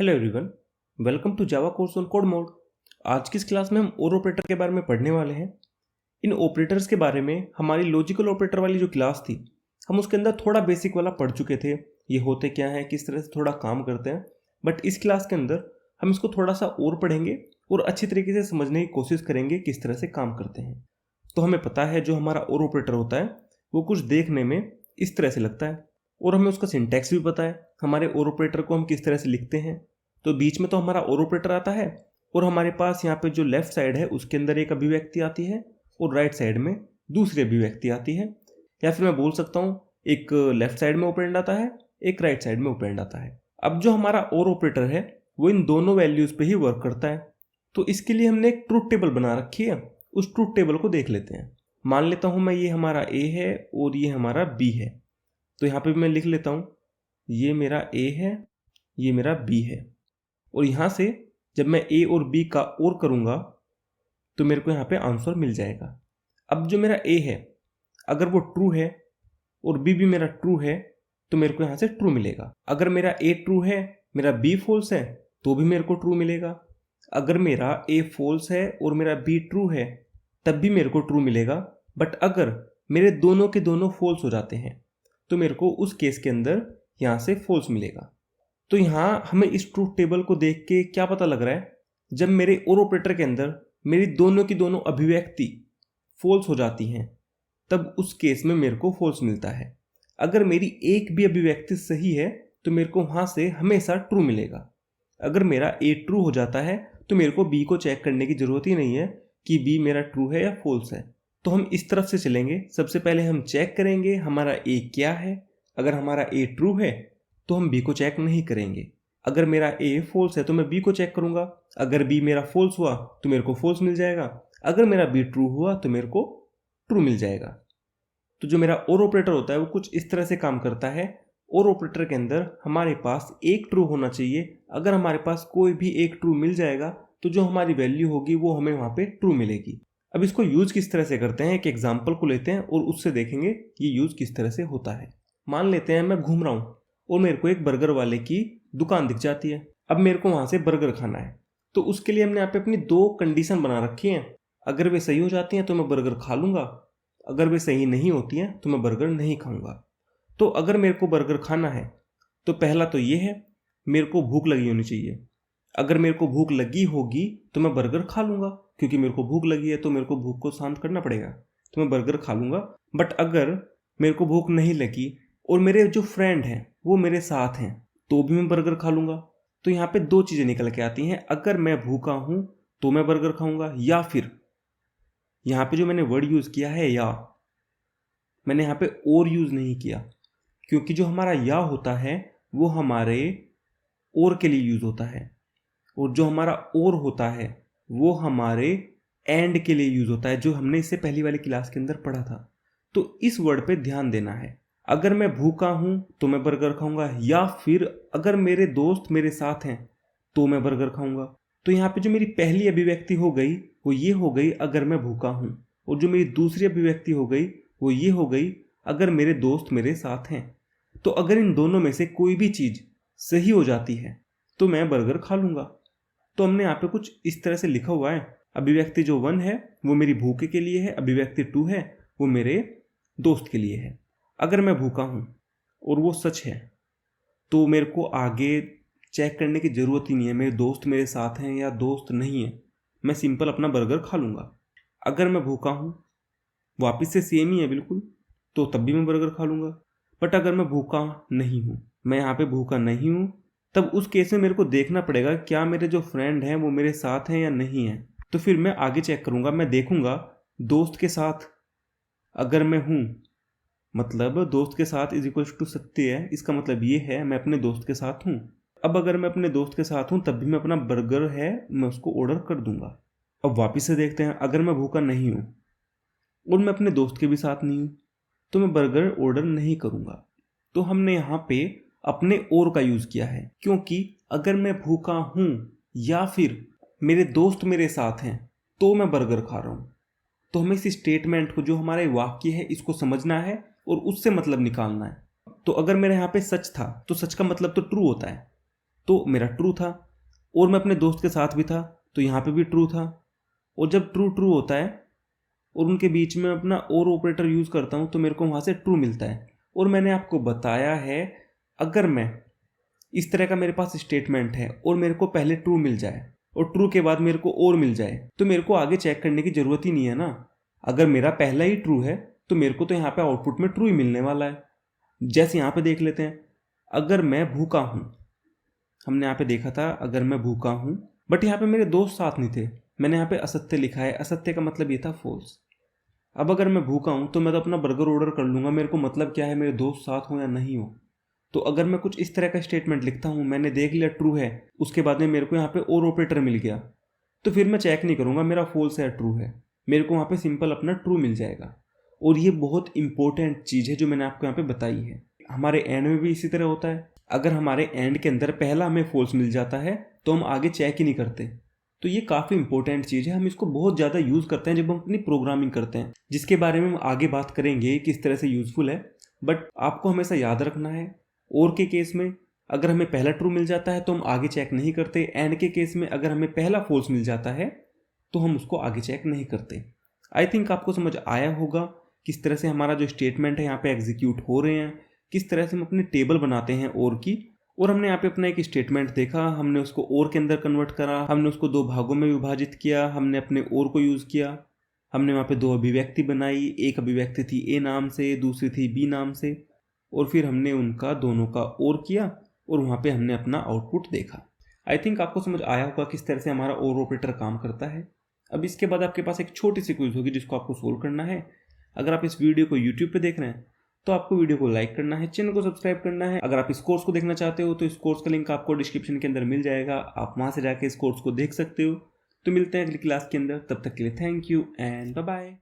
Hello everyone, welcome to Java course on Code Mode. आज की इस क्लास में हम और ऑपरेटर के बारे में पढ़ने वाले हैं। इन ऑपरेटर्स के बारे में हमारी लॉजिकल ऑपरेटर वाली जो क्लास थी, हम उसके अंदर थोड़ा बेसिक वाला पढ़ चुके थे। ये होते क्या हैं, किस तरह से थोड़ा काम करते हैं। बट इस क्लास के अंदर हम इसको थोड़ा सा और पढ़ेंगे और अच्छी तरीके से समझने की कोशिश करेंगे किस तरह से काम करते हैं। तो हमें पता है जो हमारा और ऑपरेटर होता है वो कुछ देखने में इस तरह से लगता है और हमें उसका सिंटैक्स भी पता है, हमारे और ऑपरेटर को हम किस तरह से लिखते हैं। तो बीच में तो हमारा और ऑपरेटर आता है और हमारे पास यहाँ पे जो लेफ्ट साइड है उसके अंदर एक अभिव्यक्ति आती है और राइट साइड में दूसरी अभिव्यक्ति आती है। या फिर मैं बोल सकता हूँ एक लेफ्ट साइड में ऑपरेंड आता है, एक राइट साइड में ऑपरेंड आता है। अब जो हमारा और ऑपरेटर है वो इन दोनों वैल्यूज पे ही वर्क करता है। तो इसके लिए हमने एक ट्रूथ टेबल बना रखी है। उस ट्रूथ टेबल को देख लेते हैं। मान लेता हूँ मैं ये हमारा ए है और ये हमारा बी है। तो यहाँ पे मैं लिख लेता हूँ ये मेरा ए है, ये मेरा बी है। और यहाँ से जब मैं ए और बी का और करूँगा तो मेरे को यहाँ पे आंसर मिल जाएगा। अब जो मेरा ए है अगर वो ट्रू है और बी भी मेरा ट्रू है तो मेरे को यहाँ से ट्रू मिलेगा। अगर मेरा ए ट्रू है, मेरा बी फॉल्स है तो भी मेरे को ट्रू मिलेगा। अगर मेरा ए फॉल्स है और मेरा बी ट्रू है तब भी मेरे को ट्रू मिलेगा। बट अगर मेरे दोनों के दोनों फॉल्स हो जाते हैं तो मेरे को उस केस के अंदर यहाँ से फॉल्स मिलेगा। तो यहाँ हमें इस ट्रूथ टेबल को देख के क्या पता लग रहा है, जब मेरे और ऑपरेटर के अंदर मेरी दोनों की दोनों अभिव्यक्ति फॉल्स हो जाती हैं तब उस केस में मेरे को फॉल्स मिलता है। अगर मेरी एक भी अभिव्यक्ति सही है तो मेरे को वहाँ से हमेशा ट्रू मिलेगा। अगर मेरा ए ट्रू हो जाता है तो मेरे को बी को चेक करने की ज़रूरत ही नहीं है कि बी मेरा ट्रू है या फॉल्स है। तो हम इस तरफ से चलेंगे। सबसे पहले हम चेक करेंगे हमारा ए क्या है। अगर हमारा ए ट्रू है तो हम बी को चेक नहीं करेंगे। अगर मेरा ए फॉल्स है तो मैं बी को चेक करूंगा। अगर बी मेरा फॉल्स हुआ तो मेरे को फॉल्स मिल जाएगा। अगर मेरा बी ट्रू हुआ तो मेरे को ट्रू मिल जाएगा। तो जो मेरा और ऑपरेटर होता है वो कुछ इस तरह से काम करता है। और ऑपरेटर के अंदर हमारे पास एक ट्रू होना चाहिए। अगर हमारे पास कोई भी एक ट्रू मिल जाएगा तो जो हमारी वैल्यू होगी वो हमें वहाँ पे ट्रू मिलेगी। अब इसको यूज किस तरह से करते हैं, एक एग्जाम्पल को लेते हैं और उससे देखेंगे ये यूज किस तरह से होता है। मान लेते हैं मैं घूम रहा हूँ और मेरे को एक बर्गर वाले की दुकान दिख जाती है। अब मेरे को वहाँ से बर्गर खाना है। तो उसके लिए हमने यहाँ पे अपनी दो कंडीशन बना रखी हैं। अगर वे सही हो जाती हैं तो मैं बर्गर खा लूँगा, अगर वे सही नहीं होती हैं तो मैं बर्गर नहीं खाऊंगा। तो अगर मेरे को बर्गर खाना है तो पहला तो ये है मेरे को भूख लगी होनी चाहिए। अगर मेरे को भूख लगी होगी तो मैं बर्गर खा लूँगा, क्योंकि मेरे को भूख लगी है तो मेरे को भूख को शांत करना पड़ेगा, तो मैं बर्गर खा लूँगा। बट अगर मेरे को भूख नहीं लगी और मेरे जो फ्रेंड हैं वो मेरे साथ हैं तो भी मैं बर्गर खा लूँगा। तो यहाँ पे दो चीज़ें निकल के आती हैं। अगर मैं भूखा हूँ तो मैं बर्गर खाऊंगा, या फिर यहाँ पे जो मैंने वर्ड यूज़ किया है या, मैंने यहाँ पे और यूज़ नहीं किया, क्योंकि जो हमारा या होता है वो हमारे और के लिए यूज़ होता है और जो हमारा और होता है वो हमारे एंड के लिए यूज़ होता है, जो हमने इससे पहली वाली क्लास के अंदर पढ़ा था। तो इस वर्ड पे ध्यान देना है। अगर मैं भूखा हूँ तो मैं बर्गर खाऊंगा, या फिर अगर मेरे दोस्त मेरे साथ हैं तो मैं बर्गर खाऊंगा। तो यहाँ पे जो मेरी पहली अभिव्यक्ति हो गई वो ये हो गई अगर मैं भूखा हूँ, और जो मेरी दूसरी अभिव्यक्ति हो गई वो ये हो गई अगर मेरे दोस्त मेरे साथ हैं। तो अगर इन दोनों में से कोई भी चीज़ सही हो जाती है तो मैं बर्गर खा लूँगा। तो हमने यहाँ पे कुछ इस तरह से लिखा हुआ है। अभिव्यक्ति जो 1 है वो मेरी भूख के लिए है, अभिव्यक्ति 2 है वो मेरे दोस्त के लिए है। अगर मैं भूखा हूँ और वो सच है तो मेरे को आगे चेक करने की ज़रूरत ही नहीं है मेरे दोस्त मेरे साथ हैं या दोस्त नहीं है, मैं सिंपल अपना बर्गर खा लूँगा। अगर मैं भूखा हूँ, वापस से सेम ही है बिल्कुल, तो तब भी मैं बर्गर खा लूँगा। बट अगर मैं भूखा नहीं हूँ, मैं यहाँ पे भूखा नहीं हूँ, तब उस केस में मेरे को देखना पड़ेगा क्या मेरे जो फ्रेंड हैं वो मेरे साथ हैं या नहीं हैं। तो फिर मैं आगे चेक करूँगा, मैं देखूँगा दोस्त के साथ अगर मैं हूँ, मतलब दोस्त के साथ इज इक्वल टू सत्य है, इसका मतलब ये है मैं अपने दोस्त के साथ हूँ। अब अगर मैं अपने दोस्त के साथ हूँ तब भी मैं अपना बर्गर है मैं उसको ऑर्डर कर दूंगा। अब वापस से देखते हैं, अगर मैं भूखा नहीं हूँ और मैं अपने दोस्त के भी साथ नहीं हूँ तो मैं बर्गर ऑर्डर नहीं करूँगा। तो हमने यहाँ पे अपने और का यूज़ किया है, क्योंकि अगर मैं भूखा हूँ या फिर मेरे दोस्त मेरे साथ हैं तो मैं बर्गर खा रहा हूँ। तो हमें इस स्टेटमेंट को, जो हमारा वाक्य है, इसको समझना है और उससे मतलब निकालना है। तो अगर मेरे यहाँ पे सच था तो सच का मतलब तो ट्रू होता है, तो मेरा ट्रू था, और मैं अपने दोस्त के साथ भी था तो यहाँ पे भी ट्रू था। और जब ट्रू ट्रू होता है और उनके बीच में अपना और ऑपरेटर यूज़ करता हूँ तो मेरे को वहाँ से ट्रू मिलता है। और मैंने आपको बताया है, अगर मैं इस तरह का मेरे पास स्टेटमेंट है और मेरे को पहले ट्रू मिल जाए और ट्रू के बाद मेरे को और मिल जाए तो मेरे को आगे चेक करने की ज़रूरत ही नहीं है ना। अगर मेरा पहला ही ट्रू है तो मेरे को तो यहाँ पे आउटपुट में ट्रू ही मिलने वाला है। जैसे यहाँ पे देख लेते हैं, अगर मैं भूखा हूँ, हमने यहाँ पे देखा था अगर मैं भूखा हूँ, बट यहाँ पे मेरे दोस्त साथ नहीं थे, मैंने यहाँ पे असत्य लिखा है। असत्य का मतलब ये था फॉल्स। अब अगर मैं भूखा हूँ तो मैं तो अपना बर्गर ऑर्डर कर लूँगा, मेरे को मतलब क्या है मेरे दोस्त साथ हो या नहीं हो। तो अगर मैं कुछ इस तरह का स्टेटमेंट लिखता हूँ, मैंने देख लिया ट्रू है, उसके बाद में मेरे को यहाँ पे और ऑपरेटर मिल गया, तो फिर मैं चेक नहीं करूँगा मेरा फॉल्स है ट्रू है, मेरे को वहाँ पे सिंपल अपना ट्रू मिल जाएगा। और ये बहुत इंपॉर्टेंट चीज़ है जो मैंने आपको यहाँ पे बताई है। हमारे एंड में भी इसी तरह होता है। अगर हमारे एंड के अंदर पहला हमें फॉल्स मिल जाता है तो हम आगे चेक ही नहीं करते। तो ये काफ़ी इंपॉर्टेंट चीज़ है, हम इसको बहुत ज़्यादा यूज़ करते हैं जब हम अपनी प्रोग्रामिंग करते हैं, जिसके बारे में हम आगे बात करेंगे किस तरह से यूज़फुल है। बट आपको हमेशा याद रखना है, और के केस में अगर हमें पहला ट्रू मिल जाता है तो हम आगे चेक नहीं करते। एंड के केस में अगर हमें पहला फॉल्स मिल जाता है तो हम उसको आगे चेक नहीं करते। आई थिंक आपको समझ आया होगा किस तरह से हमारा जो स्टेटमेंट है यहाँ पे एग्जीक्यूट हो रहे हैं, किस तरह से हम अपनी टेबल बनाते हैं और की। और हमने यहाँ पे अपना एक स्टेटमेंट देखा, हमने उसको और के अंदर कन्वर्ट करा, हमने उसको दो भागों में विभाजित किया, हमने अपने और को यूज़ किया, हमने वहाँ पे दो अभिव्यक्ति बनाई। एक अभिव्यक्ति थी ए नाम से, दूसरी थी बी नाम से, और फिर हमने उनका दोनों का और किया और वहाँ पे हमने अपना आउटपुट देखा। आई थिंक आपको समझ आया होगा किस तरह से हमारा और ऑपरेटर काम करता है। अब इसके बाद आपके पास एक छोटी सी क्विज होगी जिसको आपको सोल्व करना है। अगर आप इस वीडियो को यूट्यूब पे देख रहे हैं तो आपको वीडियो को लाइक करना है, चैनल को सब्सक्राइब करना है। अगर आप इस कोर्स को देखना चाहते हो तो इस कोर्स का लिंक आपको डिस्क्रिप्शन के अंदर मिल जाएगा, आप वहाँ से जाके इस कोर्स को देख सकते हो। तो मिलते हैं अगली क्लास के अंदर, तब तक के लिए thank you and bye bye.